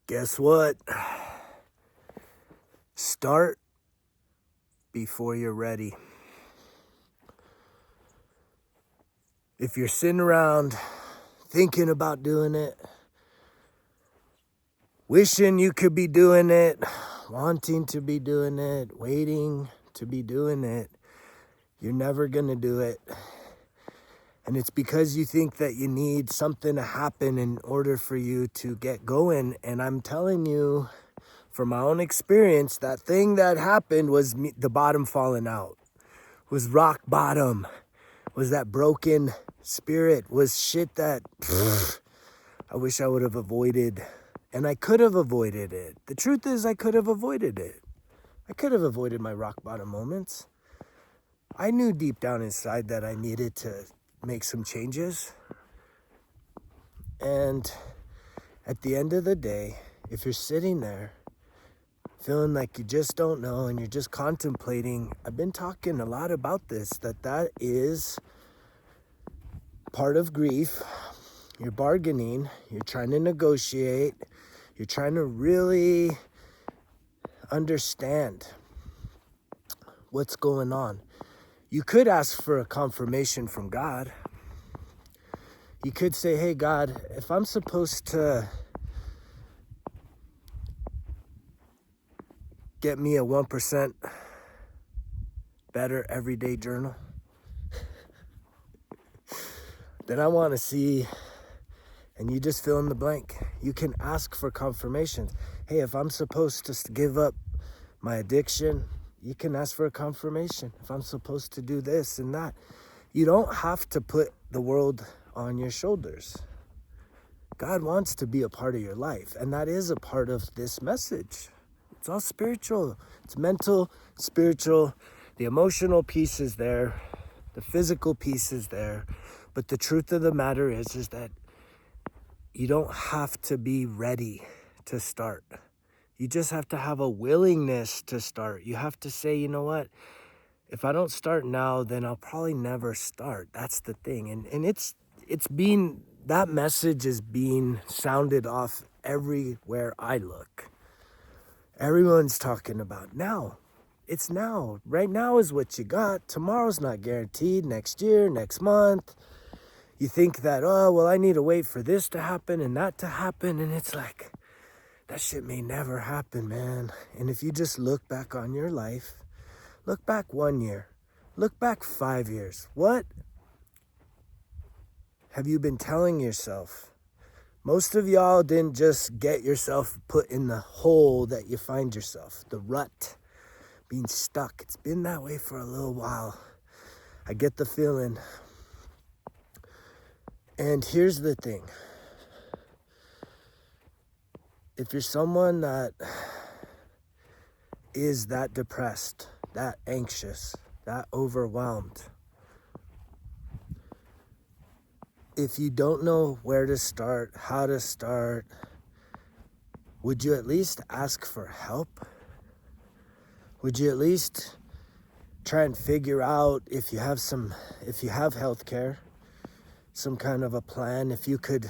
Guess what? Start before you're ready. If you're sitting around thinking about doing it, wishing you could be doing it, wanting to be doing it, waiting to be doing it, you're never gonna do it. And it's because you think that you need something to happen in order for you to get going. And I'm telling you, from my own experience, that thing that happened was the bottom falling out, was rock bottom, was that broken spirit, was shit that I wish I would have avoided. And I could have avoided it. The truth is, I could have avoided it. I could have avoided my rock bottom moments. I knew deep down inside that I needed to make some changes. And at the end of the day, if you're sitting there feeling like you just don't know and you're just contemplating, I've been talking a lot about this, that is part of grief. You're bargaining, you're trying to negotiate, you're trying to really understand what's going on. You could ask for a confirmation from God. You could say, hey, God, if I'm supposed to get me a 1% better everyday journal, then I want to see, and you just fill in the blank. You can ask for confirmations. Hey, if I'm supposed to give up my addiction, you can ask for a confirmation. If I'm supposed to do this and that, you don't have to put the world on your shoulders. God wants to be a part of your life, and that is a part of this message. It's all spiritual. It's mental, spiritual. The emotional piece is there. The physical piece is there. But the truth of the matter is that you don't have to be ready to start. You just have to have a willingness to start. You have to say, you know what? If I don't start now, then I'll probably never start. That's the thing. And it's being, that message is being sounded off everywhere I look. Everyone's talking about now. It's now. Right now is what you got. Tomorrow's not guaranteed. Next year, next month. You think that, oh, well, I need to wait for this to happen and that to happen. And it's like, that shit may never happen, man. And if you just look back on your life, look back 1 year, look back 5 years. What have you been telling yourself? Most of y'all didn't just get yourself put in the hole that you find yourself, the rut, being stuck. It's been that way for a little while. I get the feeling. And here's the thing. If you're someone that is that depressed, that anxious, that overwhelmed, if you don't know where to start, how to start, would you at least ask for help? Would you at least try and figure out if you have healthcare, some kind of a plan, if you could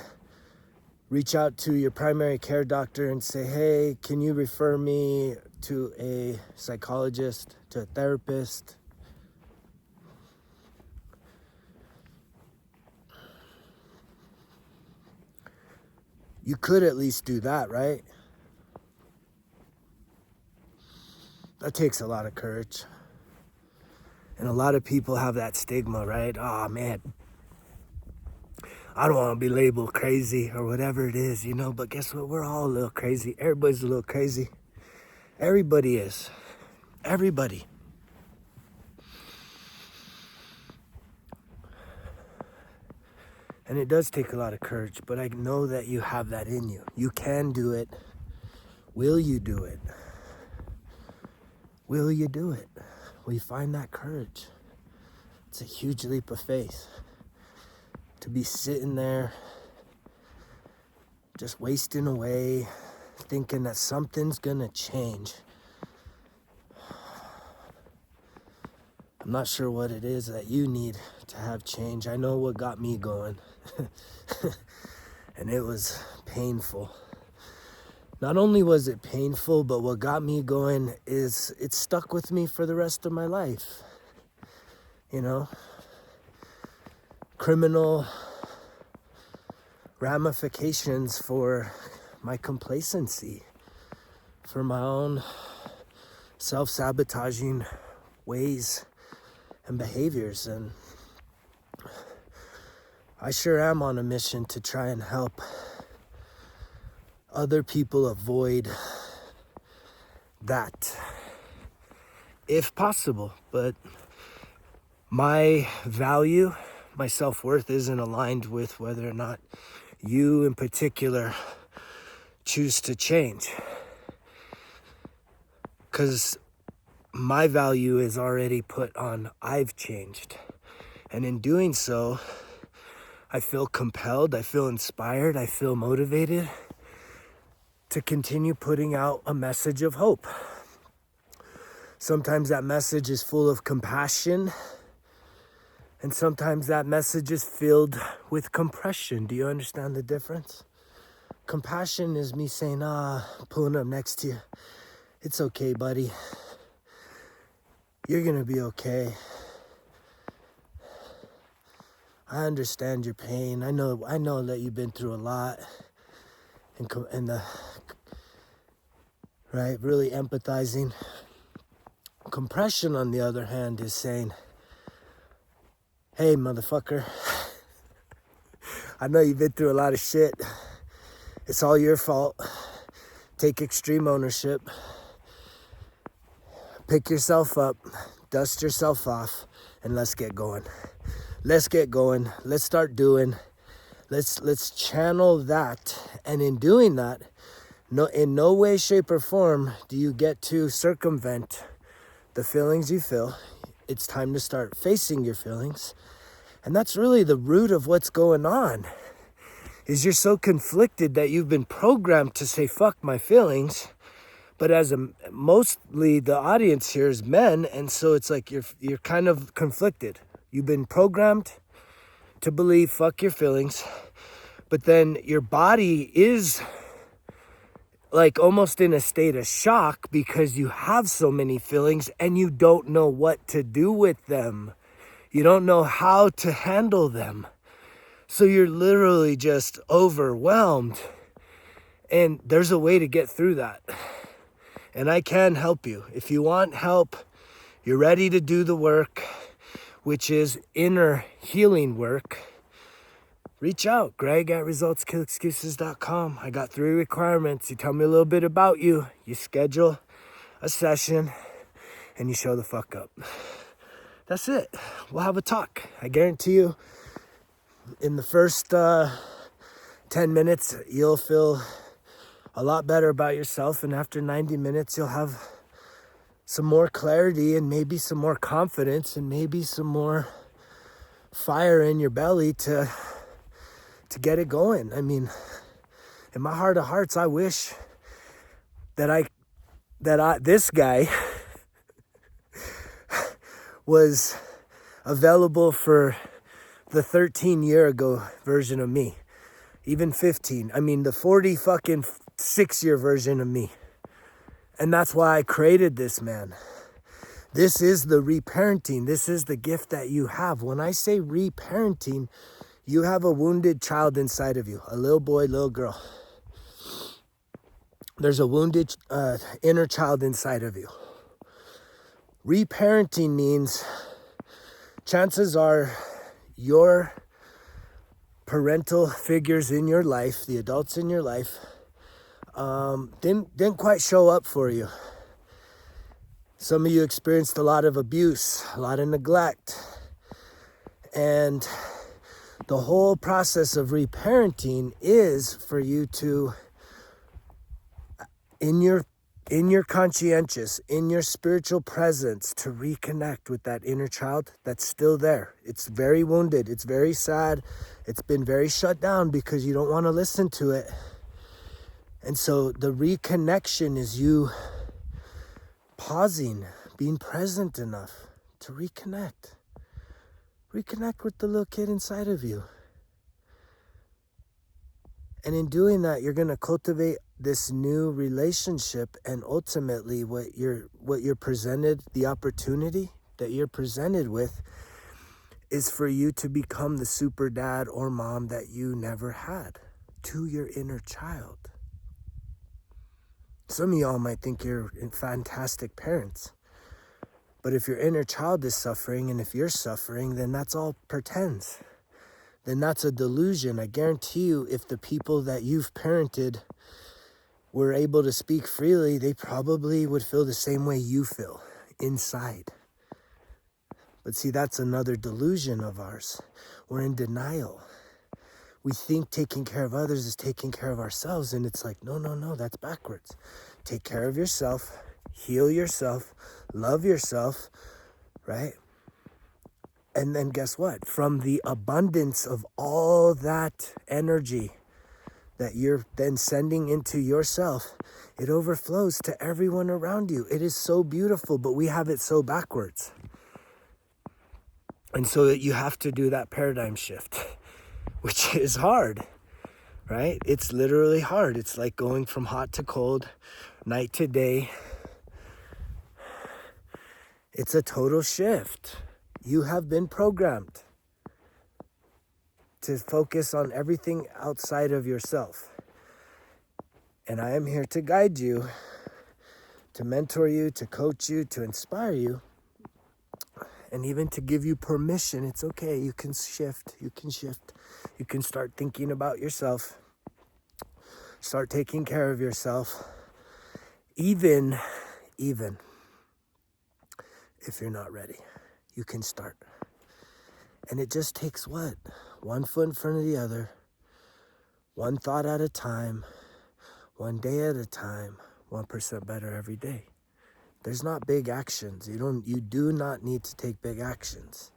reach out to your primary care doctor and say, hey, can you refer me to a psychologist, to a therapist? You could at least do that, right? That takes a lot of courage. And a lot of people have that stigma, right? Oh, man, I don't want to be labeled crazy or whatever it is, you know, but guess what? We're all a little crazy. Everybody's a little crazy. Everybody is. Everybody. And it does take a lot of courage, but I know that you have that in you. You can do it. Will you do it? Will you do it? Will you find that courage? It's a huge leap of faith. To be sitting there, just wasting away, thinking that something's gonna change. I'm not sure what it is that you need to have change. I know what got me going. And it was painful. not only was it painful, but what got me going is it stuck with me for the rest of my life. You know, criminal ramifications for my complacency, for my own self-sabotaging ways and behaviors. And I sure am on a mission to try and help other people avoid that, if possible. But my value, my self-worth isn't aligned with whether or not you in particular choose to change. Because my value is already put on I've changed. And in doing so, I feel compelled, I feel inspired, I feel motivated to continue putting out a message of hope. Sometimes that message is full of compassion, and sometimes that message is filled with compression. Do you understand the difference? Compassion is me saying, pulling up next to you. It's okay, buddy. You're gonna be okay. I understand your pain. I know that you've been through a lot. Right, really empathizing. Compression, on the other hand, is saying, hey, motherfucker, I know you've been through a lot of shit. It's all your fault. Take extreme ownership. Pick yourself up, dust yourself off, and let's get going. Let's get going. Let's start doing. Let's channel that. And in doing that, in no way, shape, or form do you get to circumvent the feelings you feel. It's time to start facing your feelings. And that's really the root of what's going on, is you're so conflicted that you've been programmed to say, fuck my feelings. But mostly the audience here is men, and so it's like you're kind of conflicted. You've been programmed to believe, fuck your feelings, but then your body is like almost in a state of shock because you have so many feelings and you don't know what to do with them. You don't know how to handle them. So you're literally just overwhelmed. And there's a way to get through that. And I can help you. If you want help, you're ready to do the work, which is inner healing work, reach out, greg@resultskillexcuses.com. I got 3 requirements. You tell me a little bit about you, you schedule a session, and you show the fuck up. That's it. We'll have a talk. I guarantee you, in the first 10 minutes, you'll feel a lot better about yourself, and after 90 minutes, you'll have some more clarity and maybe some more confidence and maybe some more fire in your belly to get it going. I mean, in my heart of hearts, I wish that this guy was available for the 13-year ago version of me, even 15. I mean, the 6-year version of me. And that's why I created this, man. This is the reparenting. This is the gift that you have. When I say reparenting, you have a wounded child inside of you, a little boy, little girl. There's a wounded inner child inside of you. Reparenting means chances are your parental figures in your life, the adults in your life, didn't quite show up for you. Some of you experienced a lot of abuse, a lot of neglect. And the whole process of reparenting is for you to, in your conscientious, in your spiritual presence, to reconnect with that inner child that's still there. It's very wounded. It's very sad. It's been very shut down because you don't want to listen to it. And so the reconnection is you pausing, being present enough to reconnect. Reconnect with the little kid inside of you. And in doing that, you're going to cultivate this new relationship, and ultimately what you're presented, the opportunity that you're presented with, is for you to become the super dad or mom that you never had to your inner child. Some of y'all might think you're fantastic parents, but if your inner child is suffering, and if you're suffering, then that's all pretends. Then that's a delusion. I guarantee you, if the people that you've parented were able to speak freely, they probably would feel the same way you feel inside. But see, that's another delusion of ours. We're in denial. We think taking care of others is taking care of ourselves, and it's like, no, that's backwards. Take care of yourself, heal yourself, love yourself, right? And then guess what? From the abundance of all that energy that you're then sending into yourself, it overflows to everyone around you. It is so beautiful, but we have it so backwards. And so you have to do that paradigm shift, which is hard, right? It's literally hard. It's like going from hot to cold, night to day. It's a total shift. You have been programmed to focus on everything outside of yourself. And I am here to guide you, to mentor you, to coach you, to inspire you, and even to give you permission. It's okay. You can shift. You can shift. You can start thinking about yourself. Start taking care of yourself. Even if you're not ready, you can start. And it just takes what? One foot in front of the other, one thought at a time, one day at a time, 1% better every day. There's not big actions. You do not need to take big actions.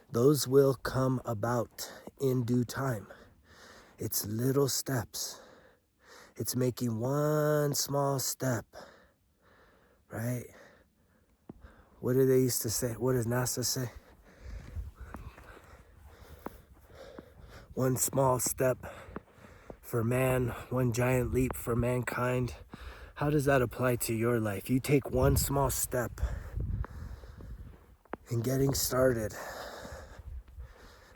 Those will come about in due time. It's little steps. It's making one small step, right? What do they used to say? What does NASA say? One small step for man, one giant leap for mankind. How does that apply to your life? You take one small step in getting started.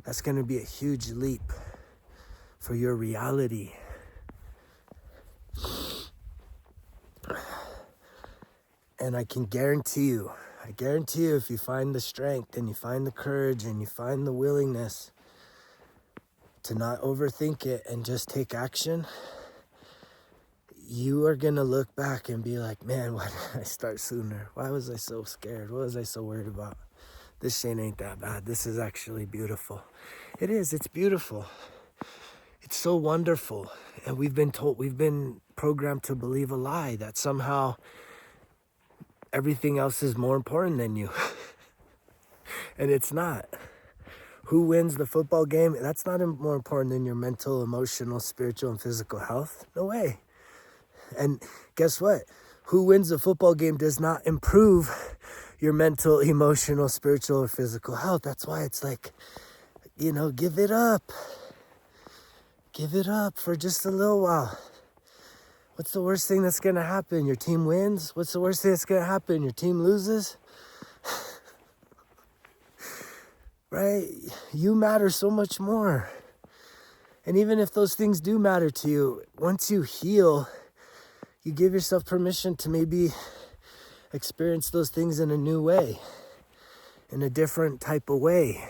That's going to be a huge leap for your reality. And I guarantee you, if you find the strength and you find the courage and you find the willingness to not overthink it and just take action, you are going to look back and be like, man, why did I start sooner? Why was I so scared? What was I so worried about? This shit ain't that bad. This is actually beautiful. It is. It's beautiful. It's so wonderful. And we've been programmed to believe a lie that somehow everything else is more important than you. And it's not. Who wins the football game? That's not more important than your mental, emotional, spiritual, and physical health. No way. And guess what? Who wins the football game does not improve your mental, emotional, spiritual, or physical health. That's why it's like, give it up. Give it up for just a little while. What's the worst thing that's going to happen? Your team wins? What's the worst thing that's going to happen? Your team loses? Right? You matter so much more. And even if those things do matter to you, once you heal, you give yourself permission to maybe experience those things in a new way, in a different type of way.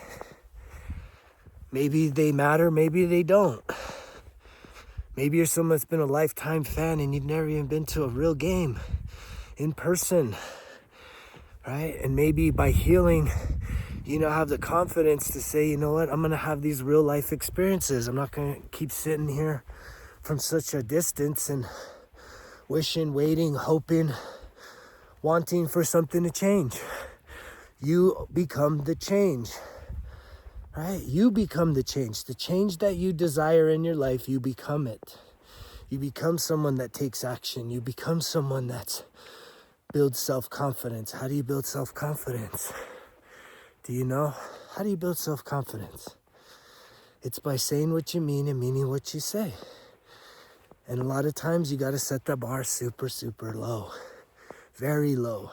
Maybe they matter, maybe they don't. Maybe you're someone that's been a lifetime fan and you've never even been to a real game in person, right? And maybe by healing, have the confidence to say, you know what, I'm going to have these real life experiences. I'm not going to keep sitting here from such a distance and wishing, waiting, hoping, wanting for something to change. You become the change, right? You become the change. The change that you desire in your life, you become it. You become someone that takes action. You become someone that builds self-confidence. How do you build self-confidence? Do you know? How do you build self-confidence? It's by saying what you mean and meaning what you say. And a lot of times you got to set the bar super, super low, very low.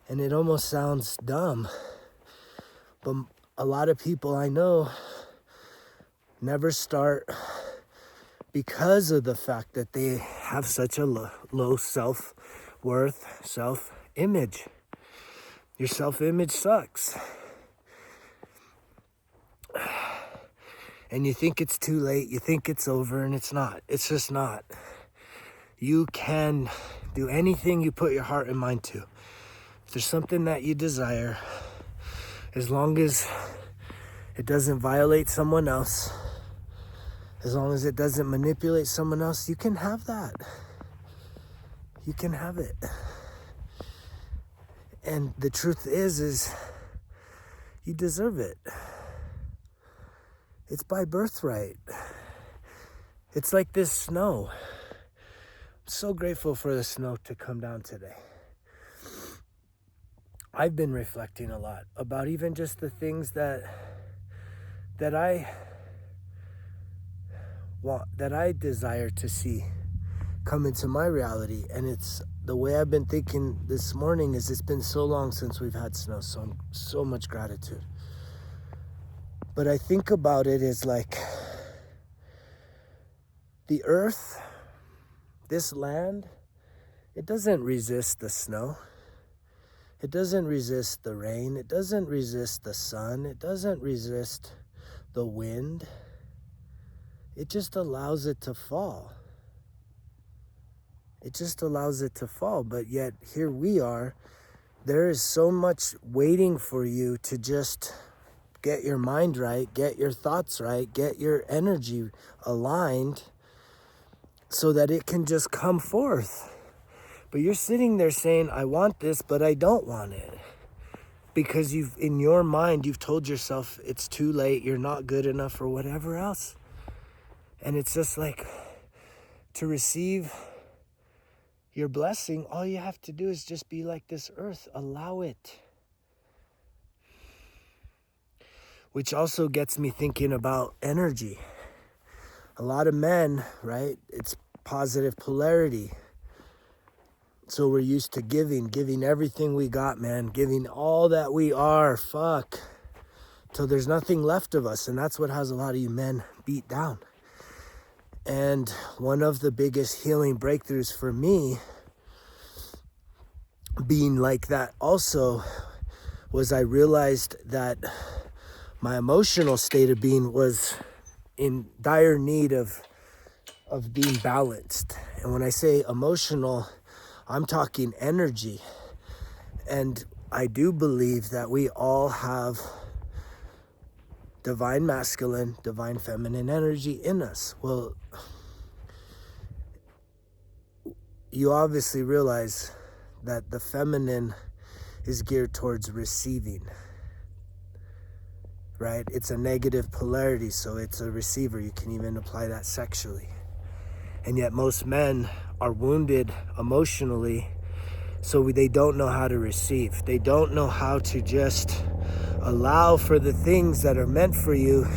And it almost sounds dumb, but a lot of people I know never start because of the fact that they have such a low self-worth, self-image. Your self-image sucks. And you think it's too late, you think it's over, and it's not. It's just not. You can do anything you put your heart and mind to. If there's something that you desire, as long as it doesn't violate someone else, as long as it doesn't manipulate someone else, you can have that. You can have it. And the truth is you deserve it. It's by birthright. It's like this snow. I'm so grateful for the snow to come down today. I've been reflecting a lot about even just the things that I want, that I desire to see come into my reality. And it's the way I've been thinking this morning is it's been so long since we've had snow, so much gratitude. But I think about it as like the earth, this land, it doesn't resist the snow. It doesn't resist the rain. It doesn't resist the sun. It doesn't resist the wind. It just allows it to fall. It just allows it to fall. But yet here we are. There is so much waiting for you to just get your mind right, get your thoughts right, get your energy aligned so that it can just come forth. But you're sitting there saying, I want this, but I don't want it. Because in your mind, you've told yourself it's too late, you're not good enough or whatever else. And it's just like, to receive your blessing, all you have to do is just be like this earth, allow it. Which also gets me thinking about energy. A lot of men, right? It's positive polarity. So we're used to giving everything we got, man. Giving all that we are, till there's nothing left of us. And that's what has a lot of you men beat down. And one of the biggest healing breakthroughs for me being like that also was I realized that my emotional state of being was in dire need of being balanced. And when I say emotional, I'm talking energy. And I do believe that we all have divine masculine, divine feminine energy in us. Well, you obviously realize that the feminine is geared towards receiving. Right? It's a negative polarity, so it's a receiver. You can even apply that sexually. And yet most men are wounded emotionally, so they don't know how to receive. They don't know how to just allow for the things that are meant for you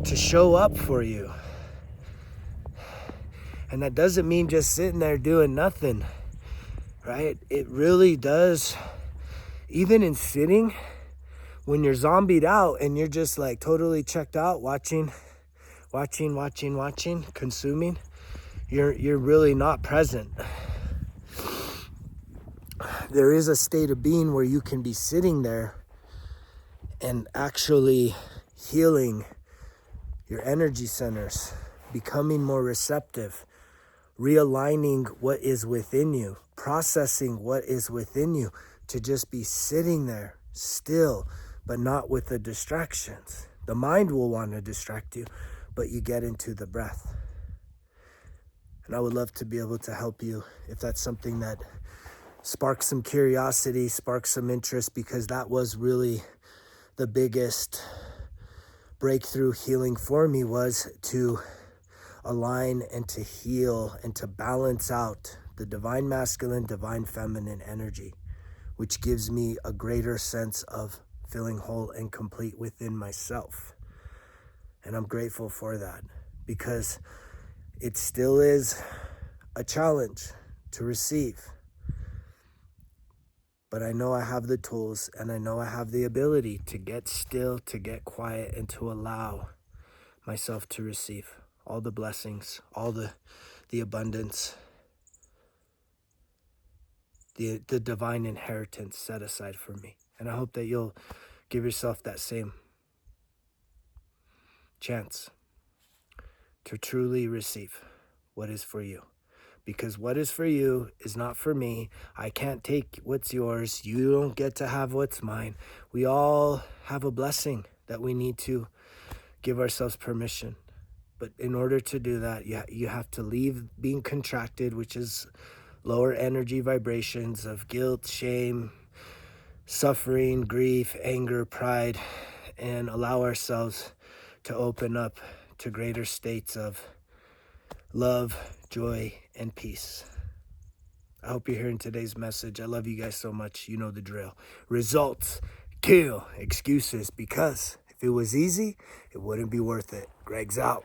to show up for you. And that doesn't mean just sitting there doing nothing, right? It really does. Even in sitting, when you're zombied out and you're just like totally checked out, watching, consuming, you're really not present. There is a state of being where you can be sitting there and actually healing your energy centers, becoming more receptive, realigning what is within you, processing what is within you, to just be sitting there still, but not with the distractions. The mind will want to distract you, but you get into the breath. And I would love to be able to help you if that's something that sparks some curiosity, sparks some interest, because that was really the biggest breakthrough healing for me, was to align and to heal and to balance out the divine masculine, divine feminine energy, which gives me a greater sense of feeling whole and complete within myself. And I'm grateful for that, because it still is a challenge to receive. But I know I have the tools, and I know I have the ability to get still, to get quiet, and to allow myself to receive all the blessings, all the abundance, the divine inheritance set aside for me. And I hope that you'll give yourself that same chance to truly receive what is for you. Because what is for you is not for me. I can't take what's yours. You don't get to have what's mine. We all have a blessing that we need to give ourselves permission. But in order to do that, you have to leave being contracted, which is lower energy vibrations of guilt, shame, suffering, grief, anger, pride, and allow ourselves to open up to greater states of love, joy, and peace. I hope you're hearing today's message. I love you guys so much. You know the drill. Results kill excuses, because if it was easy, it wouldn't be worth it. Greg's out.